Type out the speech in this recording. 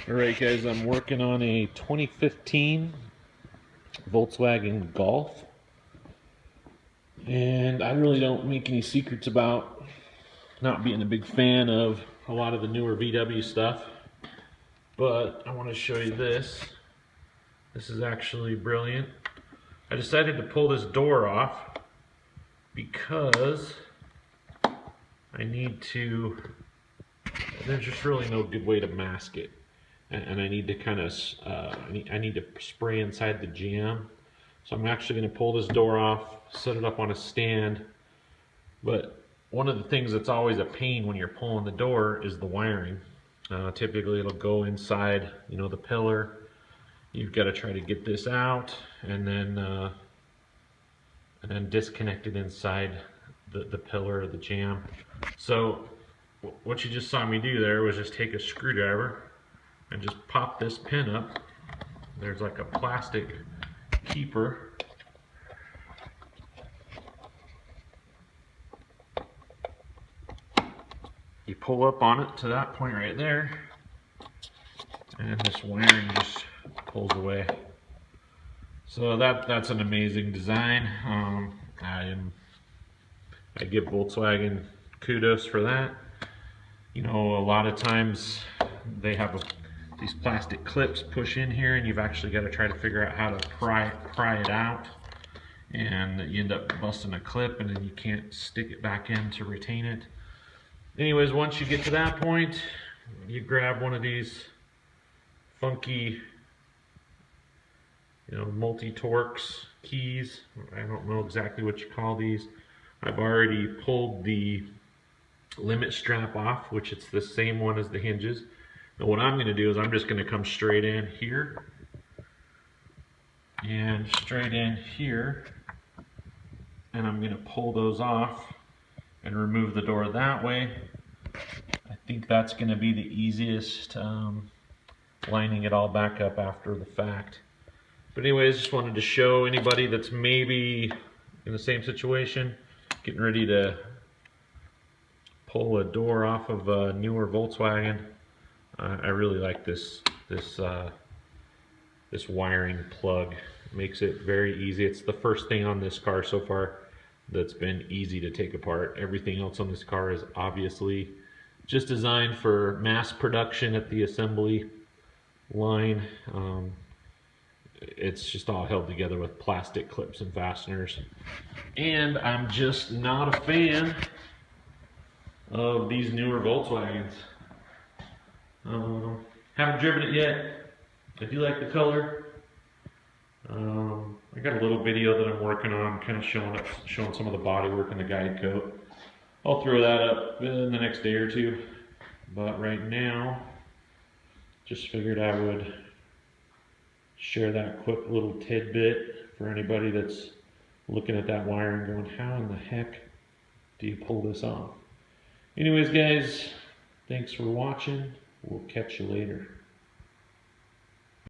Alright guys, I'm working on a 2015 Volkswagen Golf, and I really don't make any secrets about not being a big fan of a lot of the newer VW stuff, but I want to show you this. This is actually brilliant. I decided to pull this door off because I need to, there's just really no good way to mask it. And I need to kind of, I need to spray inside the jam. So I'm actually going to pull this door off, set it up on a stand. But one of the things that's always a pain when you're pulling the door is the wiring. Typically it'll go inside, the pillar. You've got to try to get this out and then disconnect it inside the pillar or the jam. So what you just saw me do there was just take a screwdriver and just pop this pin up. There's like a plastic keeper. You pull up on it to that point right there, and this wiring just pulls away. So that's an amazing design. I give Volkswagen kudos for that. A lot of times they have these plastic clips push in here, and you've actually got to try to figure out how to pry it out, and you end up busting a clip, and then you can't stick it back in to retain it. Anyways, once you get to that point, you grab one of these funky multi-Torx keys. I don't know exactly what you call these. I've already pulled the limit strap off, which it's the same one as the hinges. Now what I'm going to do is I'm just going to come straight in here and straight in here, and I'm going to pull those off and remove the door that way. I think that's going to be the easiest, lining it all back up after the fact. But anyways, just wanted to show anybody that's maybe in the same situation, getting ready to pull a door off of a newer Volkswagen. I really like this wiring plug. It makes it very easy. It's the first thing on this car so far that's been easy to take apart. Everything else on this car is obviously just designed for mass production at the assembly line. It's just all held together with plastic clips and fasteners. And I'm just not a fan of these newer Volkswagens. Haven't driven it yet. I do like the color. I got a little video that I'm working on, kind of showing some of the body work in the guide coat. I'll throw that up in the next day or two. But right now, just figured I would share that quick little tidbit for anybody that's looking at that wiring going, how in the heck do you pull this off? Anyways guys, thanks for watching. We'll catch you later.